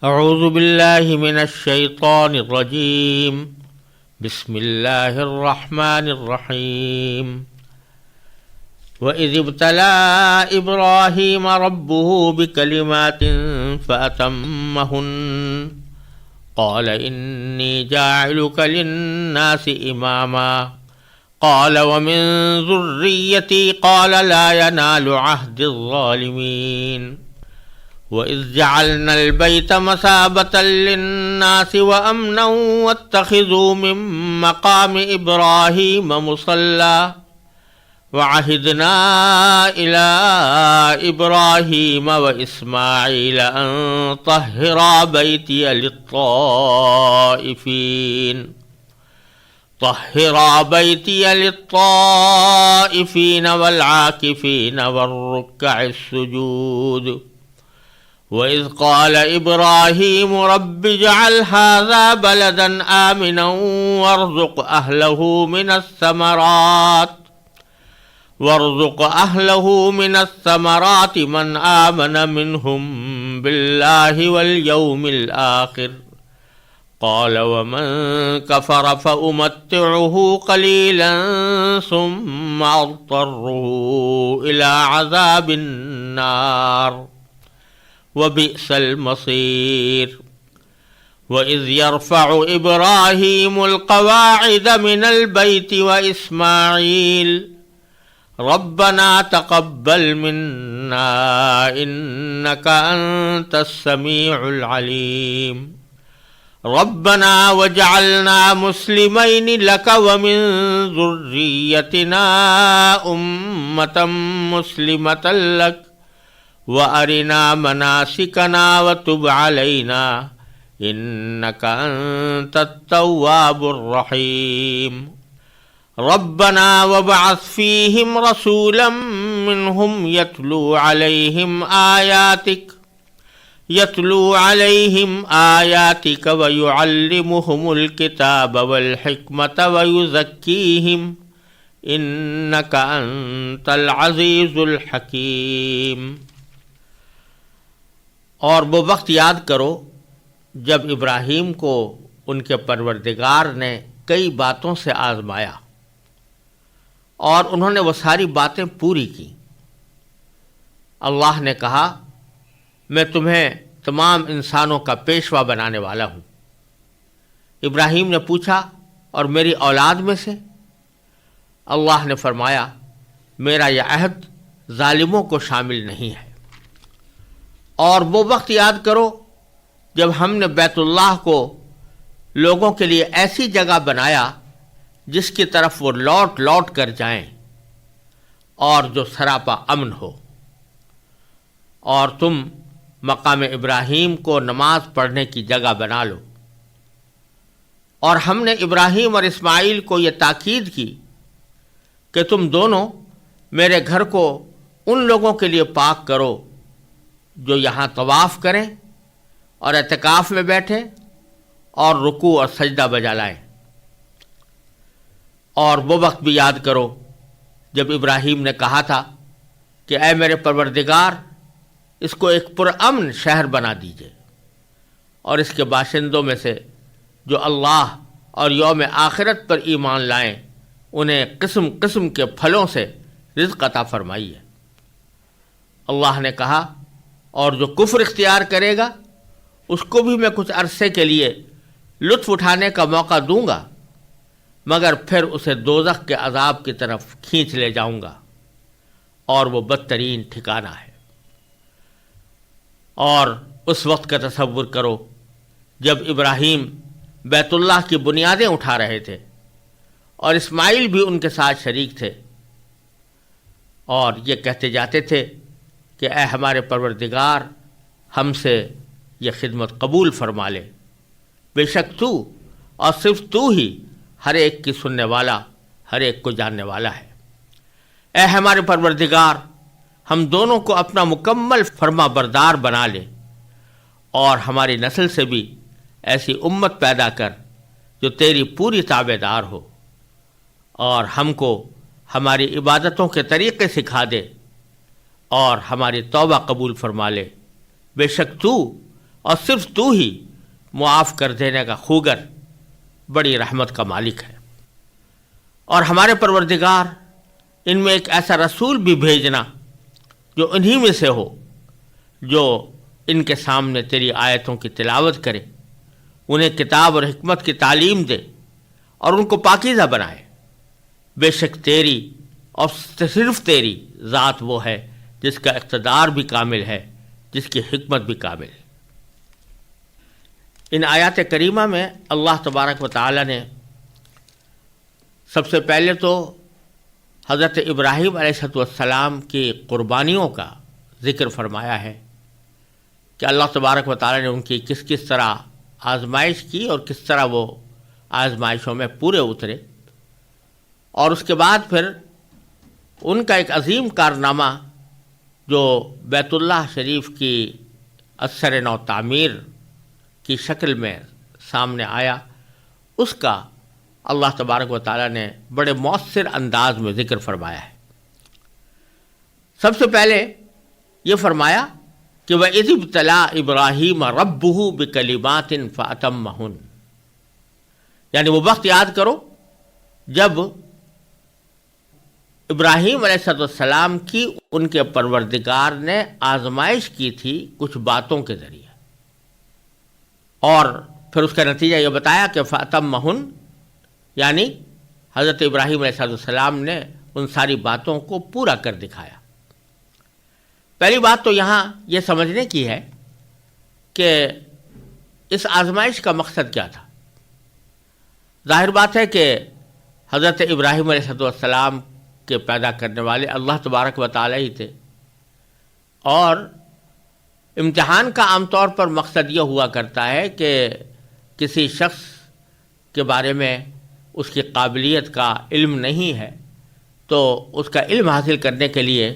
اعوذ باللہ من الشیطان الرجیم بسم اللہ الرحمن الرحیم وَإِذِ ابْتَلَىٰ إِبْرَاهِيمَ رَبُّهُ بِكَلِمَاتٍ فَأَتَمَّهُنَّ قَالَ إِنِّي جَاعِلُكَ لِلنَّاسِ إِمَامًا قَالَ وَمِن ذُرِّيَّتِي قَالَ لَا يَنَالُ عَهْدِي الظَّالِمِينَ وَإِذْ جَعَلْنَا الْبَيْتَ مَثَابَةً لِلنَّاسِ وَأَمْنًا وَاتَّخِذُوا مِن مَّقَامِ إِبْرَاهِيمَ مُصَلًّى وَعَهِدْنَا إِلَىٰ إِبْرَاهِيمَ وَإِسْمَاعِيلَ أَن طَهِّرَا بَيْتِيَ لِلطَّائِفِينَ وَالْعَاكِفِينَ وَالرُّكَّعِ السُّجُودِ وَإِذْ قَالَ إِبْرَاهِيمُ رَبِّ اجْعَلْ هَٰذَا بَلَدًا آمِنًا وَارْزُقْ أَهْلَهُ مِنَ الثَّمَرَاتِ مَنْ آمَنَ مِنْهُم بِاللَّهِ وَالْيَوْمِ الْآخِرِ قَالَ وَمَن كَفَرَ فَأُمَتِّعُهُ قَلِيلًا ثُمَّ أَضْطَرُّهُ إِلَىٰ عَذَابِ النَّارِ وَبِئْسَ الْمَصِيرُ وَإِذْ يَرْفَعُ إِبْرَاهِيمُ الْقَوَاعِدَ مِنَ الْبَيْتِ وَإِسْمَاعِيلُ رَبَّنَا تَقَبَّلْ مِنَّا إِنَّكَ أَنتَ السَّمِيعُ الْعَلِيمُ رَبَّنَا وَاجْعَلْنَا مُسْلِمَيْنِ لَكَ وَمِن ذُرِّيَّتِنَا أُمَّةً مُّسْلِمَةً لَكَ وَأَرِنَا مَنَاسِكَنَا وَتُبْ عَلَيْنَا إِنَّكَ أَنتَ التَّوَّابُ الرَّحِيمُ رَبَّنَا وَابْعَثْ فِيهِمْ رَسُولًا مِّنْهُمْ يَتْلُو عَلَيْهِمْ آيَاتِكَ وَيُعَلِّمُهُمُ الْكِتَابَ وَالْحِكْمَةَ وَيُزَكِّيهِمْ إِنَّكَ أَنتَ الْعَزِيزُ الْحَكِيمُ۔ اور وہ وقت یاد کرو جب ابراہیم کو ان کے پروردگار نے کئی باتوں سے آزمایا اور انہوں نے وہ ساری باتیں پوری کی۔ اللہ نے کہا میں تمہیں تمام انسانوں کا پیشوا بنانے والا ہوں۔ ابراہیم نے پوچھا اور میری اولاد میں سے؟ اللہ نے فرمایا میرا یہ عہد ظالموں کو شامل نہیں ہے۔ اور وہ وقت یاد کرو جب ہم نے بیت اللہ کو لوگوں کے لیے ایسی جگہ بنایا جس کی طرف وہ لوٹ لوٹ کر جائیں اور جو سراپا امن ہو، اور تم مقام ابراہیم کو نماز پڑھنے کی جگہ بنا لو۔ اور ہم نے ابراہیم اور اسماعیل کو یہ تاکید کی کہ تم دونوں میرے گھر کو ان لوگوں کے لیے پاک کرو جو یہاں طواف کریں اور اعتکاف میں بیٹھیں اور رکوع اور سجدہ بجا لائیں۔ اور وہ وقت بھی یاد کرو جب ابراہیم نے کہا تھا کہ اے میرے پروردگار اس کو ایک پرامن شہر بنا دیجئے، اور اس کے باشندوں میں سے جو اللہ اور یوم آخرت پر ایمان لائیں انہیں قسم قسم کے پھلوں سے رزق عطا فرمائیے۔ اللہ نے کہا اور جو کفر اختیار کرے گا اس کو بھی میں کچھ عرصے کے لیے لطف اٹھانے کا موقع دوں گا، مگر پھر اسے دوزخ کے عذاب کی طرف کھینچ لے جاؤں گا، اور وہ بدترین ٹھکانہ ہے۔ اور اس وقت کا تصور کرو جب ابراہیم بیت اللہ کی بنیادیں اٹھا رہے تھے اور اسماعیل بھی ان کے ساتھ شریک تھے، اور یہ کہتے جاتے تھے کہ اے ہمارے پروردگار ہم سے یہ خدمت قبول فرما لے، بے شک تو اور صرف تو ہی ہر ایک کی سننے والا، ہر ایک کو جاننے والا ہے۔ اے ہمارے پروردگار ہم دونوں کو اپنا مکمل فرما بردار بنا لے، اور ہماری نسل سے بھی ایسی امت پیدا کر جو تیری پوری تابع دار ہو، اور ہم کو ہماری عبادتوں کے طریقے سکھا دے اور ہماری توبہ قبول فرما لے، بے شک تو اور صرف تو ہی معاف کر دینے کا خوگر بڑی رحمت کا مالک ہے۔ اور ہمارے پروردگار ان میں ایک ایسا رسول بھی بھیجنا جو انہی میں سے ہو، جو ان کے سامنے تیری آیتوں کی تلاوت کرے، انہیں کتاب اور حکمت کی تعلیم دے اور ان کو پاکیزہ بنائے۔ بے شک تیری اور صرف تیری ذات وہ ہے جس کا اقتدار بھی کامل ہے، جس کی حکمت بھی کامل ہے۔ ان آیات کریمہ میں اللہ تبارک و تعالی نے سب سے پہلے تو حضرت ابراہیم علیہ السلام کی قربانیوں کا ذکر فرمایا ہے کہ اللہ تبارک و تعالی نے ان کی کس کس طرح آزمائش کی اور کس طرح وہ آزمائشوں میں پورے اترے، اور اس کے بعد پھر ان کا ایک عظیم کارنامہ جو بیت اللہ شریف کی اثر نو تعمیر کی شکل میں سامنے آیا، اس کا اللہ تبارک و تعالیٰ نے بڑے مؤثر انداز میں ذکر فرمایا ہے۔ سب سے پہلے یہ فرمایا کہ وَإِذِ ابْتَلَىٰ إِبْرَاهِيمَ رَبُّهُ بِكَلِمَاتٍ فَأَتَمَّهُنَّ، یعنی وہ وقت یاد کرو جب ابراہیم علیہ السلام کی ان کے پروردگار نے آزمائش کی تھی کچھ باتوں کے ذریعے، اور پھر اس کا نتیجہ یہ بتایا کہ فَأَتَمَّهُنَّ، یعنی حضرت ابراہیم علیہ السلام نے ان ساری باتوں کو پورا کر دکھایا۔ پہلی بات تو یہاں یہ سمجھنے کی ہے کہ اس آزمائش کا مقصد کیا تھا۔ ظاہر بات ہے کہ حضرت ابراہیم علیہ السلام کے پیدا کرنے والے اللہ تبارک و تعالی ہی تھے، اور امتحان کا عام طور پر مقصد یہ ہوا کرتا ہے کہ کسی شخص کے بارے میں اس کی قابلیت کا علم نہیں ہے تو اس کا علم حاصل کرنے کے لیے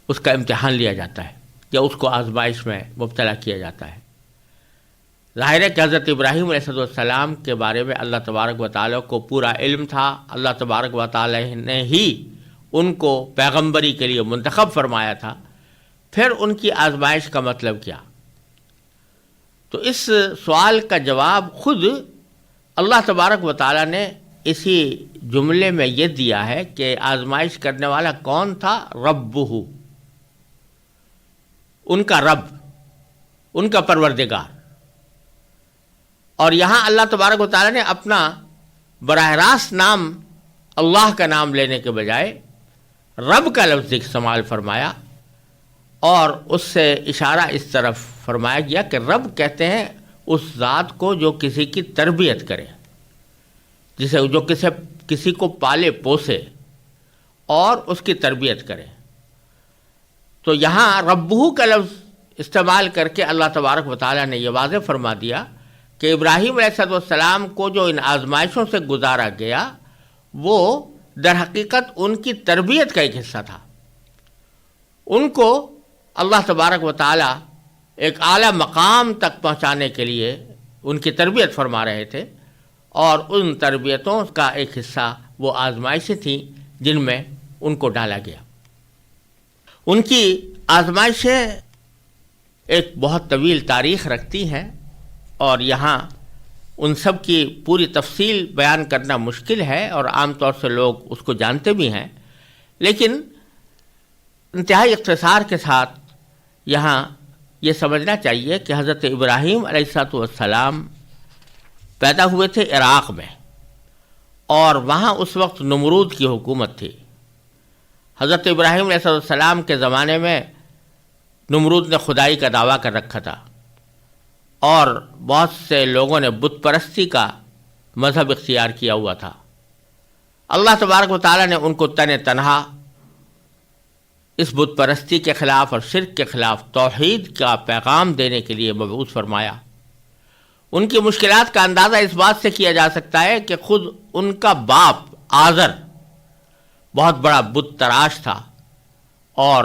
اس کا امتحان لیا جاتا ہے یا اس کو آزمائش میں مبتلا کیا جاتا ہے۔ ظاہر ہے کہ حضرت ابراہیم علیہ السلام کے بارے میں اللہ تبارک و تعالیٰ کو پورا علم تھا، اللہ تبارک و تعالیٰ نے ہی ان کو پیغمبری کے لیے منتخب فرمایا تھا، پھر ان کی آزمائش کا مطلب کیا؟ تو اس سوال کا جواب خود اللہ تبارک و تعالیٰ نے اسی جملے میں یہ دیا ہے کہ آزمائش کرنے والا کون تھا؟ ربہ، ان کا رب، ان کا پروردگار۔ اور یہاں اللہ تبارک و تعالیٰ نے اپنا براہ راست نام اللہ کا نام لینے کے بجائے رب کا لفظ استعمال فرمایا، اور اس سے اشارہ اس طرف فرمایا گیا کہ رب کہتے ہیں اس ذات کو جو کسی کی تربیت کرے، جو کسی کو پالے پوسے اور اس کی تربیت کرے۔ تو یہاں ربہ کا لفظ استعمال کر کے اللہ تبارک و تعالیٰ نے یہ واضح فرما دیا کہ ابراہیم علیہ السلام کو جو ان آزمائشوں سے گزارا گیا وہ در حقیقت ان کی تربیت کا ایک حصہ تھا۔ ان کو اللہ تبارک و تعالیٰ ایک اعلیٰ مقام تک پہنچانے کے لیے ان کی تربیت فرما رہے تھے، اور ان تربیتوں کا ایک حصہ وہ آزمائشیں تھیں جن میں ان کو ڈالا گیا۔ ان کی آزمائشیں ایک بہت طویل تاریخ رکھتی ہیں، اور یہاں ان سب کی پوری تفصیل بیان کرنا مشکل ہے، اور عام طور سے لوگ اس کو جانتے بھی ہیں، لیکن انتہائی اختصار کے ساتھ یہاں یہ سمجھنا چاہیے کہ حضرت ابراہیم علیہ السلام پیدا ہوئے تھے عراق میں، اور وہاں اس وقت نمرود کی حکومت تھی۔ حضرت ابراہیم علیہ السلام کے زمانے میں نمرود نے خدائی کا دعویٰ کر رکھا تھا، اور بہت سے لوگوں نے بت پرستی کا مذہب اختیار کیا ہوا تھا۔ اللہ تبارک و تعالیٰ نے ان کو تنہا اس بت پرستی کے خلاف اور شرک کے خلاف توحید کا پیغام دینے کے لیے مبعوث فرمایا۔ ان کی مشکلات کا اندازہ اس بات سے کیا جا سکتا ہے کہ خود ان کا باپ آزر بہت بڑا بت تراش تھا اور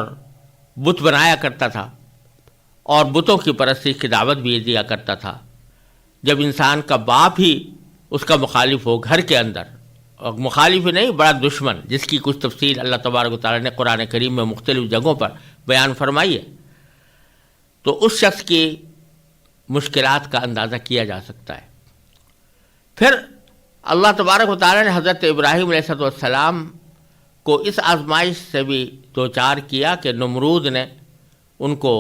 بت بنایا کرتا تھا، اور بتوں کی پرستی کی دعوت بھی دیا کرتا تھا۔ جب انسان کا باپ ہی اس کا مخالف ہو گھر کے اندر، اور مخالف ہی نہیں بڑا دشمن، جس کی کچھ تفصیل اللہ تبارک و تعالیٰ نے قرآن کریم میں مختلف جگہوں پر بیان فرمائی ہے، تو اس شخص کی مشکلات کا اندازہ کیا جا سکتا ہے۔ پھر اللہ تبارک و تعالیٰ نے حضرت ابراہیم علیہ السلام کو اس آزمائش سے بھی دوچار کیا کہ نمرود نے ان کو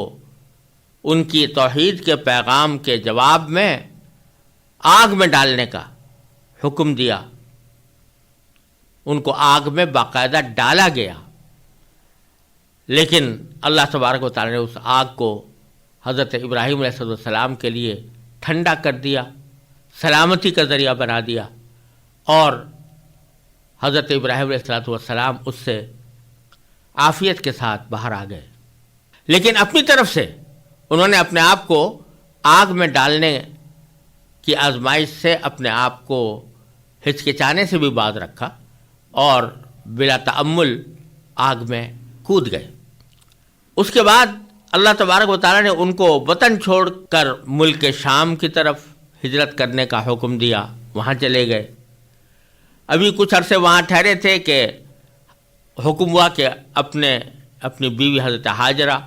ان کی توحید کے پیغام کے جواب میں آگ میں ڈالنے کا حکم دیا، ان کو آگ میں باقاعدہ ڈالا گیا، لیکن اللہ تبارک و تعالیٰ نے اس آگ کو حضرت ابراہیم علیہ السلام کے لیے ٹھنڈا کر دیا، سلامتی کا ذریعہ بنا دیا، اور حضرت ابراہیم علیہ السلام اس سے عافیت کے ساتھ باہر آ گئے۔ لیکن اپنی طرف سے انہوں نے اپنے آپ کو آگ میں ڈالنے کی آزمائش سے اپنے آپ کو ہچکچانے سے بھی باز رکھا اور بلا تأمل آگ میں کود گئے۔ اس کے بعد اللہ تبارک و تعالیٰ نے ان کو وطن چھوڑ کر ملک شام کی طرف ہجرت کرنے کا حکم دیا، وہاں چلے گئے۔ ابھی کچھ عرصے وہاں ٹھہرے تھے کہ حکم ہوا کہ اپنی بیوی حضرت حاجرہ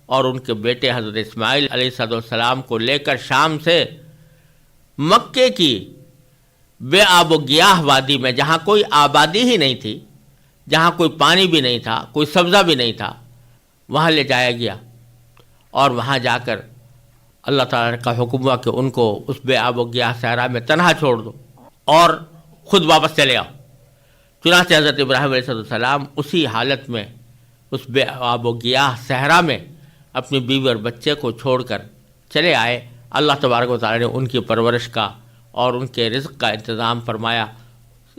اور ان کے بیٹے حضرت اسماعیل علیہ السلام کو لے کر شام سے مکے کی بے آب و گیاہ وادی میں، جہاں کوئی آبادی ہی نہیں تھی، جہاں کوئی پانی بھی نہیں تھا، کوئی سبزہ بھی نہیں تھا، وہاں لے جایا گیا، اور وہاں جا کر اللہ تعالیٰ کا حکم ہوا کہ ان کو اس بے آب و گیاہ صحرا میں تنہا چھوڑ دو اور خود واپس چلے آؤ۔ چنانچہ حضرت ابراہیم علیہ السلام اسی حالت میں اس بے آب و گیاہ صحرا میں اپنی بیوی اور بچے کو چھوڑ کر چلے آئے۔ اللہ تبارک و تعالیٰ نے ان کی پرورش کا اور ان کے رزق کا انتظام فرمایا،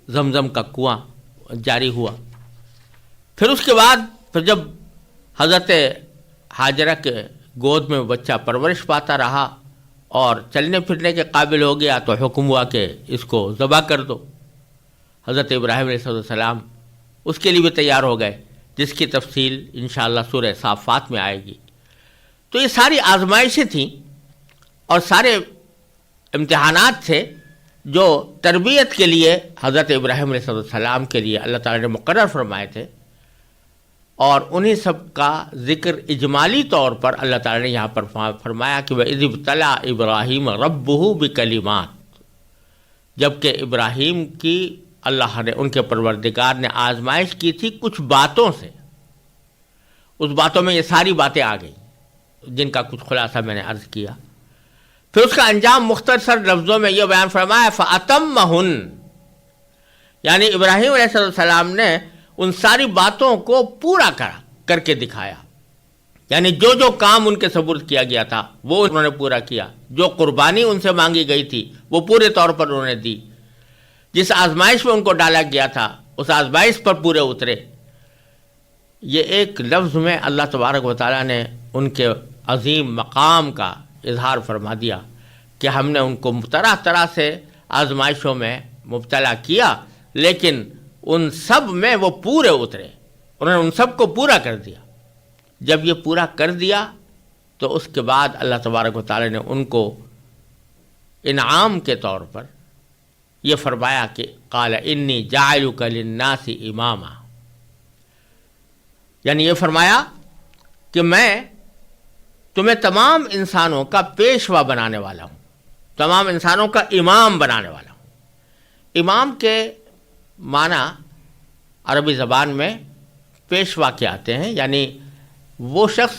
زمزم کا کنواں جاری ہوا۔ پھر اس کے بعد جب حضرت حاجرہ کے گود میں بچہ پرورش پاتا رہا اور چلنے پھرنے کے قابل ہو گیا تو حکم ہوا کہ اس کو ذبح کر دو۔ حضرت ابراہیم علیہ السلام اس کے لیے بھی تیار ہو گئے، جس کی تفصیل انشاءاللہ سورہ صافات میں آئے گی۔ تو یہ ساری آزمائشیں تھیں اور سارے امتحانات تھے جو تربیت کے لیے حضرت ابراہیم علیہ السلام کے لیے اللہ تعالیٰ نے مقرر فرمائے تھے، اور انہی سب کا ذکر اجمالی طور پر اللہ تعالیٰ نے یہاں پر فرمایا کہ وَإِذِ ابْتَلَىٰ إِبْرَاهِيمَ رَبُّهُ بِكَلِمَاتٍ، جبکہ ابراہیم کی اللہ نے، ان کے پروردگار نے آزمائش کی تھی کچھ باتوں سے۔ اس باتوں میں یہ ساری باتیں آ گئیں جن کا کچھ خلاصہ میں نے عرض کیا۔ پھر اس کا انجام مختصر لفظوں میں یہ بیان فرمایا فَأَتَمَّهُنَّ، یعنی ابراہیم علیہ السلام نے ان ساری باتوں کو پورا کر کے دکھایا، یعنی جو جو کام ان کے سپرد کیا گیا تھا وہ انہوں نے پورا کیا، جو قربانی ان سے مانگی گئی تھی وہ پورے طور پر انہوں نے دی، جس آزمائش میں ان کو ڈالا گیا تھا اس آزمائش پر پورے اترے۔ یہ ایک لفظ میں اللہ تبارک و تعالیٰ نے ان کے عظیم مقام کا اظہار فرما دیا کہ ہم نے ان کو طرح طرح سے آزمائشوں میں مبتلا کیا، لیکن ان سب میں وہ پورے اترے، انہوں نے ان سب کو پورا کر دیا۔ جب یہ پورا کر دیا تو اس کے بعد اللہ تبارک و تعالیٰ نے ان کو انعام کے طور پر یہ فرمایا کہ قال انی جاعلک للناس اماما، یعنی یہ فرمایا کہ میں تمہیں تمام انسانوں کا پیشوا بنانے والا ہوں، تمام انسانوں کا امام بنانے والا ہوں۔ امام کے معنی عربی زبان میں پیشوا کے آتے ہیں، یعنی وہ شخص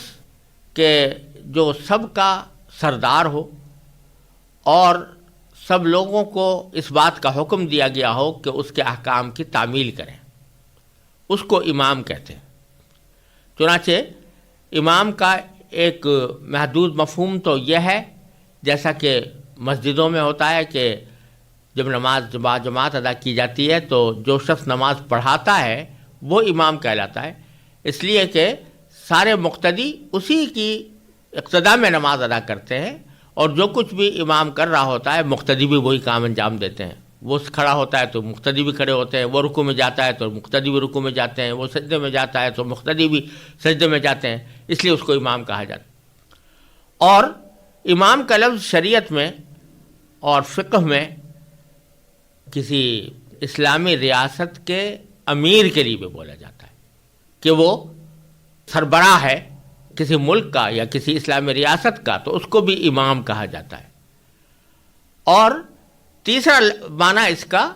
کہ جو سب کا سردار ہو اور سب لوگوں کو اس بات کا حکم دیا گیا ہو کہ اس کے احکام کی تعمیل کریں، اس کو امام کہتے ہیں۔ چنانچہ امام کا ایک محدود مفہوم تو یہ ہے، جیسا کہ مسجدوں میں ہوتا ہے کہ جب نماز جماعت ادا کی جاتی ہے تو جو شخص نماز پڑھاتا ہے وہ امام کہلاتا ہے، اس لیے کہ سارے مقتدی اسی کی اقتداء میں نماز ادا کرتے ہیں، اور جو کچھ بھی امام کر رہا ہوتا ہے مقتدی بھی وہی کام انجام دیتے ہیں۔ وہ کھڑا ہوتا ہے تو مقتدی بھی کھڑے ہوتے ہیں، وہ رکوع میں جاتا ہے تو مقتدی بھی رکوع میں جاتے ہیں، وہ سجدے میں جاتا ہے تو مقتدی بھی سجدے میں جاتے ہیں، اس لیے اس کو امام کہا جاتا ہے۔ اور امام کا لفظ شریعت میں اور فقہ میں کسی اسلامی ریاست کے امیر کے لیے بھی بولا جاتا ہے کہ وہ سربراہ ہے کسی ملک کا یا کسی اسلامی ریاست کا تو اس کو بھی امام کہا جاتا ہے. اور تیسرا معنی اس کا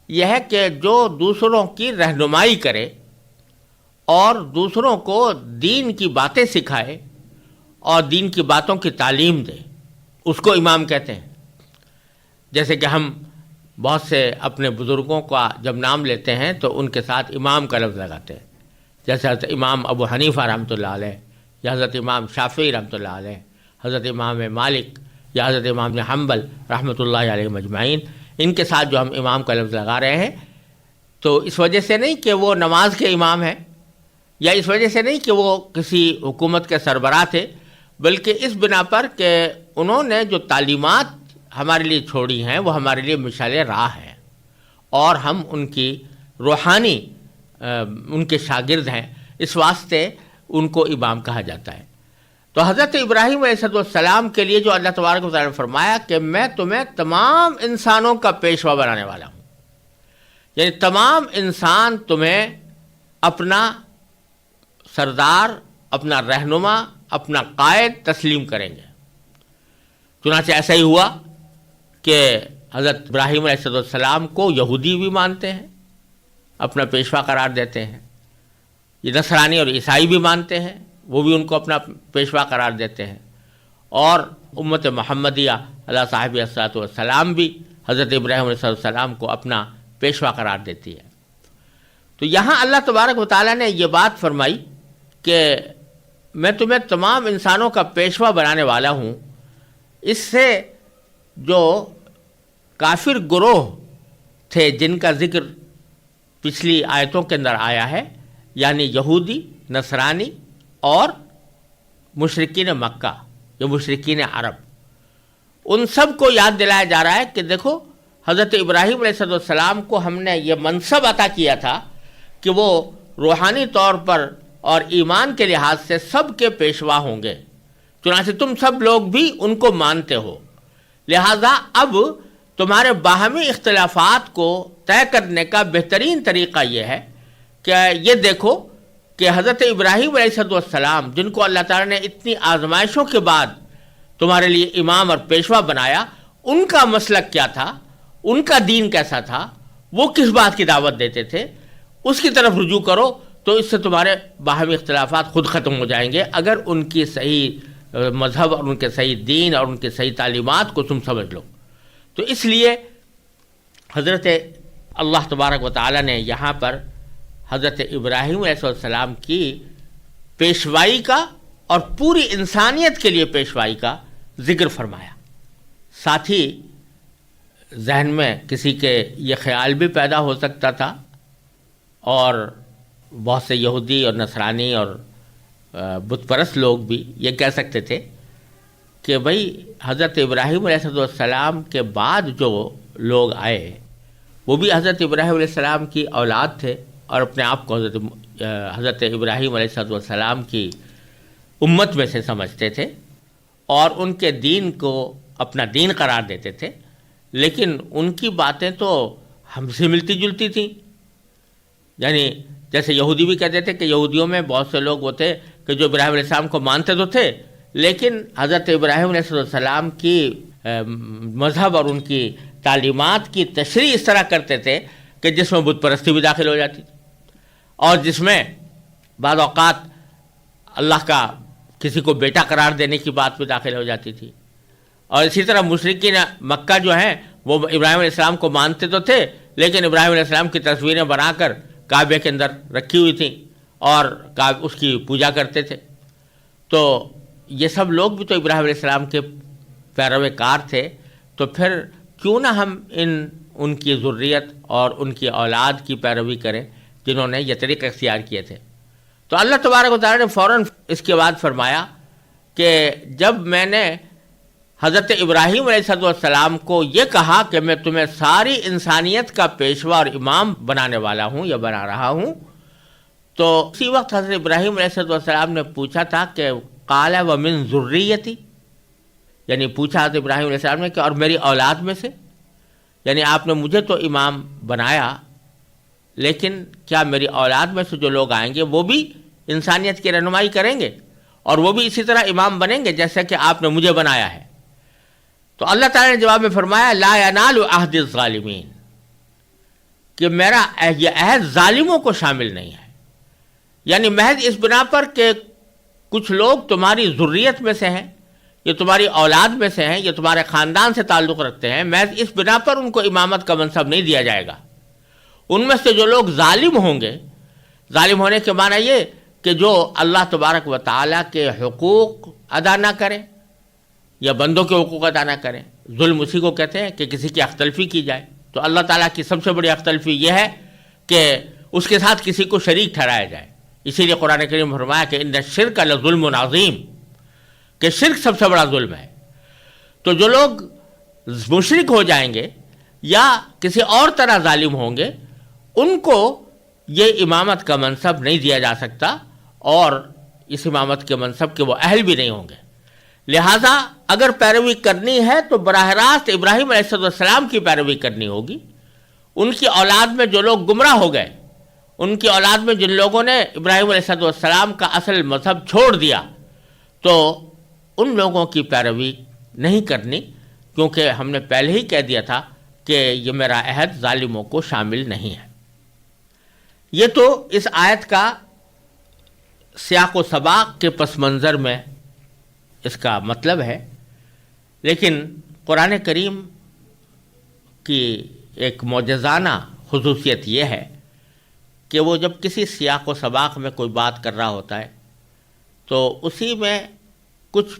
یہ ہے کہ جو دوسروں کی رہنمائی کرے اور دوسروں کو دین کی باتیں سکھائے اور دین کی باتوں کی تعلیم دے، اس کو امام کہتے ہیں. جیسے کہ ہم بہت سے اپنے بزرگوں کا جب نام لیتے ہیں تو ان کے ساتھ امام کا لفظ لگاتے ہیں، جیسے حضرت امام ابو حنیفہ رحمۃ اللہ علیہ، یا حضرت امام شافعی رحمۃ اللہ علیہ، حضرت امام مالک یا حضرت امام بن حنبل رحمۃ اللہ علیہ مجمعین. ان کے ساتھ جو ہم امام کا لفظ لگا رہے ہیں تو اس وجہ سے نہیں کہ وہ نماز کے امام ہیں، یا اس وجہ سے نہیں کہ وہ کسی حکومت کے سربراہ تھے، بلکہ اس بنا پر کہ انہوں نے جو تعلیمات ہمارے لیے چھوڑی ہیں وہ ہمارے لیے مشعل راہ ہیں، اور ہم ان کی روحانی ان کے شاگرد ہیں، اس واسطے ان کو امام کہا جاتا ہے. تو حضرت ابراہیم علیہ السلام کے لیے جو اللہ تبارک و تعالیٰ نے فرمایا کہ میں تمہیں تمام انسانوں کا پیشوا بنانے والا ہوں، یعنی تمام انسان تمہیں اپنا سردار، اپنا رہنما، اپنا قائد تسلیم کریں گے. چنانچہ ایسا ہی ہوا کہ حضرت ابراہیم علیہ السلام کو یہودی بھی مانتے ہیں، اپنا پیشوا قرار دیتے ہیں. یہ نصرانی اور عیسائی بھی مانتے ہیں، وہ بھی ان کو اپنا پیشوا قرار دیتے ہیں. اور امت محمدیہ علیہ صاحب الصلاۃ والسلام بھی حضرت ابراہیم علیہ السلام کو اپنا پیشوا قرار دیتی ہے. تو یہاں اللہ تبارک و تعالیٰ نے یہ بات فرمائی کہ میں تمہیں تمام انسانوں کا پیشوا بنانے والا ہوں. اس سے جو کافر گروہ تھے جن کا ذکر پچھلی آیتوں کے اندر آیا ہے، یعنی یہودی، نصرانی اور مشرکین مکہ یا مشرکین عرب، ان سب کو یاد دلایا جا رہا ہے کہ دیکھو حضرت ابراہیم علیہ السلام کو ہم نے یہ منصب عطا کیا تھا کہ وہ روحانی طور پر اور ایمان کے لحاظ سے سب کے پیشوا ہوں گے. چنانچہ تم سب لوگ بھی ان کو مانتے ہو، لہذا اب تمہارے باہمی اختلافات کو طے کرنے کا بہترین طریقہ یہ ہے کہ یہ دیکھو کہ حضرت ابراہیم علیہ السلام جن کو اللہ تعالیٰ نے اتنی آزمائشوں کے بعد تمہارے لیے امام اور پیشوا بنایا، ان کا مسلک کیا تھا، ان کا دین کیسا تھا، وہ کس بات کی دعوت دیتے تھے، اس کی طرف رجوع کرو تو اس سے تمہارے باہمی اختلافات خود ختم ہو جائیں گے اگر ان کی صحیح مذہب اور ان کے صحیح دین اور ان کے صحیح تعلیمات کو تم سمجھ لو. تو اس لیے حضرت اللہ تبارک و تعالیٰ نے یہاں پر حضرت ابراہیم علیہ السلام کی پیشوائی کا اور پوری انسانیت کے لیے پیشوائی کا ذکر فرمایا. ساتھ ہی ذہن میں کسی کے یہ خیال بھی پیدا ہو سکتا تھا، اور بہت سے یہودی اور نصرانی اور بت پرست لوگ بھی یہ کہہ سکتے تھے کہ بھئی حضرت ابراہیم علیہ السلام کے بعد جو لوگ آئے وہ بھی حضرت ابراہیم علیہ السلام کی اولاد تھے اور اپنے آپ کو حضرت ابراہیم علیہ السلام کی امت میں سے سمجھتے تھے اور ان کے دین کو اپنا دین قرار دیتے تھے، لیکن ان کی باتیں تو ہم سے ملتی جلتی تھیں. یعنی جیسے یہودی بھی کہتے تھے کہ یہودیوں میں بہت سے لوگ وہ تھے کہ جو ابراہیم علیہ السلام کو مانتے تو تھے، لیکن حضرت ابراہیم علیہ السلام کی مذہب اور ان کی تعلیمات کی تشریح اس طرح کرتے تھے کہ جس میں بت پرستی بھی داخل ہو جاتی تھی، اور جس میں بعض اوقات اللہ کا کسی کو بیٹا قرار دینے کی بات بھی داخل ہو جاتی تھی. اور اسی طرح مشرکین مکہ جو ہیں وہ ابراہیم علیہ السلام کو مانتے تو تھے، لیکن ابراہیم علیہ السلام کی تصویریں بنا کر کعبے کے اندر رکھی ہوئی تھیں اور اس کی پوجا کرتے تھے. تو یہ سب لوگ بھی تو ابراہیم علیہ السلام کے پیروے کار تھے، تو پھر کیوں نہ ہم ان کی ذریت اور ان کی اولاد کی پیروی کریں جنہوں نے یہ طریقہ اختیار کیے تھے. تو اللہ تبارک و تعالیٰ نے فوراً اس کے بعد فرمایا کہ جب میں نے حضرت ابراہیم علیہ السلام کو یہ کہا کہ میں تمہیں ساری انسانیت کا پیشوا اور امام بنانے والا ہوں یا بنا رہا ہوں، تو اسی وقت حضرت ابراہیم علیہ السلام نے پوچھا تھا کہ قال ومن ذریتی، یعنی پوچھا حضرت ابراہیم علیہ السلام نے کہ اور میری اولاد میں سے، یعنی آپ نے مجھے تو امام بنایا، لیکن کیا میری اولاد میں سے جو لوگ آئیں گے وہ بھی انسانیت کی رہنمائی کریں گے؟ اور وہ بھی اسی طرح امام بنیں گے جیسا کہ آپ نے مجھے بنایا ہے۔ تو اللہ تعالیٰ نے جواب میں فرمایا لا ینال عہد الظالمین، کہ میرا یہ عہد ظالموں کو شامل نہیں ہے، یعنی محض اس بنا پر کہ کچھ لوگ تمہاری ذریت میں سے ہیں، یہ تمہاری اولاد میں سے ہیں، یہ تمہارے خاندان سے تعلق رکھتے ہیں، محض اس بنا پر ان کو امامت کا منصب نہیں دیا جائے گا۔ ان میں سے جو لوگ ظالم ہوں گے، ظالم ہونے کے معنی یہ کہ جو اللہ تبارک و تعالیٰ کے حقوق ادا نہ کریں یا بندوں کے حقوق ادا نہ کریں، ظلم اسی کو کہتے ہیں کہ کسی کی حق تلفی کی جائے۔ تو اللہ تعالیٰ کی سب سے بڑی حق تلفی یہ ہے کہ اس کے ساتھ کسی کو شریک ٹھہرایا جائے۔ اسی لیے قرآن کریم میں فرمایا کہ ان الشرک لظلم عظیم، کہ شرک سب سے بڑا ظلم ہے۔ تو جو لوگ مشرک ہو جائیں گے یا کسی اور طرح ظالم ہوں گے، ان کو یہ امامت کا منصب نہیں دیا جا سکتا، اور اس امامت کے منصب کے وہ اہل بھی نہیں ہوں گے۔ لہٰذا اگر پیروی کرنی ہے تو براہ راست ابراہیم علیہ السلام کی پیروی کرنی ہوگی۔ ان کی اولاد میں جو لوگ گمراہ ہو گئے، ان کی اولاد میں جن لوگوں نے ابراہیم علیہ السلام کا اصل مذہب چھوڑ دیا، تو ان لوگوں کی پیروی نہیں کرنی، کیونکہ ہم نے پہلے ہی کہہ دیا تھا کہ یہ میرا عہد ظالموں کو شامل نہیں ہے۔ یہ تو اس آیت کا سیاق و سباق کے پس منظر میں اس کا مطلب ہے، لیکن قرآن کریم کی ایک معجزانہ خصوصیت یہ ہے کہ وہ جب کسی سیاق و سباق میں کوئی بات کر رہا ہوتا ہے تو اسی میں کچھ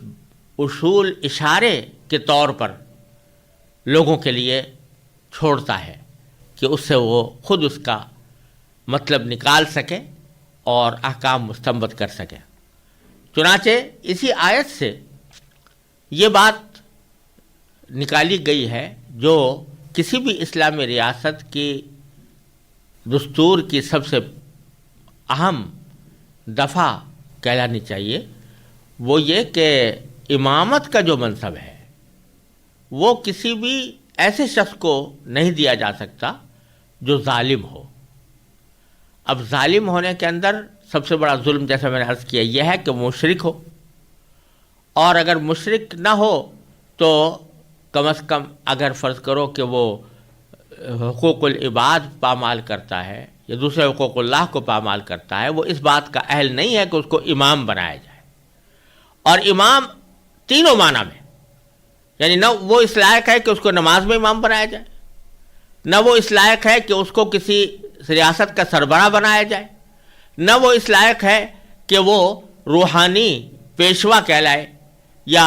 اصول اشارے کے طور پر لوگوں کے لیے چھوڑتا ہے کہ اس سے وہ خود اس کا مطلب نکال سکے اور احکام مستنبط کر سکے۔ چنانچہ اسی آیت سے یہ بات نکالی گئی ہے جو کسی بھی اسلامی ریاست کی دستور کی سب سے اہم دفعہ کہلانی چاہیے، وہ یہ کہ امامت کا جو منصب ہے وہ کسی بھی ایسے شخص کو نہیں دیا جا سکتا جو ظالم ہو۔ اب ظالم ہونے کے اندر سب سے بڑا ظلم، جیسا میں نے عرض کیا، یہ ہے کہ مشرک ہو، اور اگر مشرک نہ ہو تو کم از کم اگر فرض کرو کہ وہ حقوق العباد پامال کرتا ہے یا دوسرے حقوق اللہ کو پامال کرتا ہے، وہ اس بات کا اہل نہیں ہے کہ اس کو امام بنایا جائے۔ اور امام تینوں معنی میں، یعنی نہ وہ اس لائق ہے کہ اس کو نماز میں امام بنایا جائے، نہ وہ اس لائق ہے کہ اس کو کسی ریاست کا سربراہ بنایا جائے، نہ وہ اس لائق ہے کہ وہ روحانی پیشوا کہلائے یا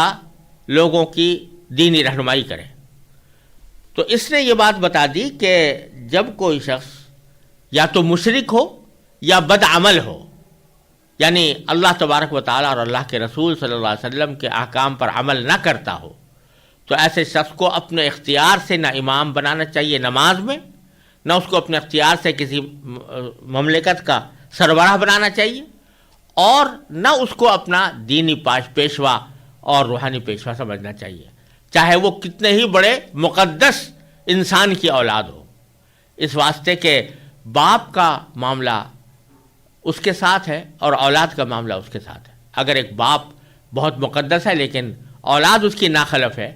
لوگوں کی دینی رہنمائی کرے۔ تو اس نے یہ بات بتا دی کہ جب کوئی شخص یا تو مشرک ہو یا بدعمل ہو، یعنی اللہ تبارک و تعالیٰ اور اللہ کے رسول صلی اللہ علیہ وسلم کے احکام پر عمل نہ کرتا ہو، تو ایسے شخص کو اپنے اختیار سے نہ امام بنانا چاہیے نماز میں، نہ اس کو اپنے اختیار سے کسی مملکت کا سربراہ بنانا چاہیے، اور نہ اس کو اپنا دینی پیشوا اور روحانی پیشوا سمجھنا چاہیے، چاہے وہ کتنے ہی بڑے مقدس انسان کی اولاد ہو۔ اس واسطے کہ باپ کا معاملہ اس کے ساتھ ہے اور اولاد کا معاملہ اس کے ساتھ ہے۔ اگر ایک باپ بہت مقدس ہے لیکن اولاد اس کی ناخلف ہے،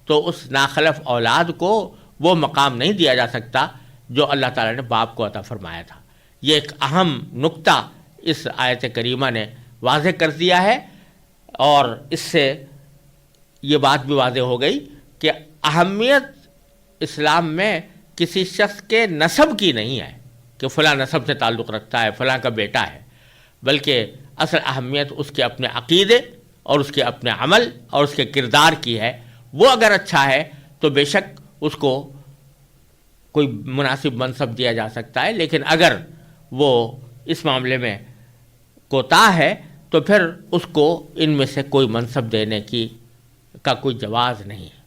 تو اس ناخلف اولاد کو وہ مقام نہیں دیا جا سکتا جو اللہ تعالیٰ نے باپ کو عطا فرمایا تھا۔ یہ ایک اہم نقطہ اس آیت کریمہ نے واضح کر دیا ہے، اور اس سے یہ بات بھی واضح ہو گئی کہ اہمیت اسلام میں کسی شخص کے نسب کی نہیں ہے کہ فلاں نسب سے تعلق رکھتا ہے، فلاں کا بیٹا ہے، بلکہ اصل اہمیت اس کے اپنے عقیدے اور اس کے اپنے عمل اور اس کے کردار کی ہے۔ وہ اگر اچھا ہے تو بے شک اس کو کوئی مناسب منصب دیا جا سکتا ہے، لیکن اگر وہ اس معاملے میں کوتاہ ہے تو پھر اس کو ان میں سے کوئی منصب دینے کا کوئی جواز نہیں ہے۔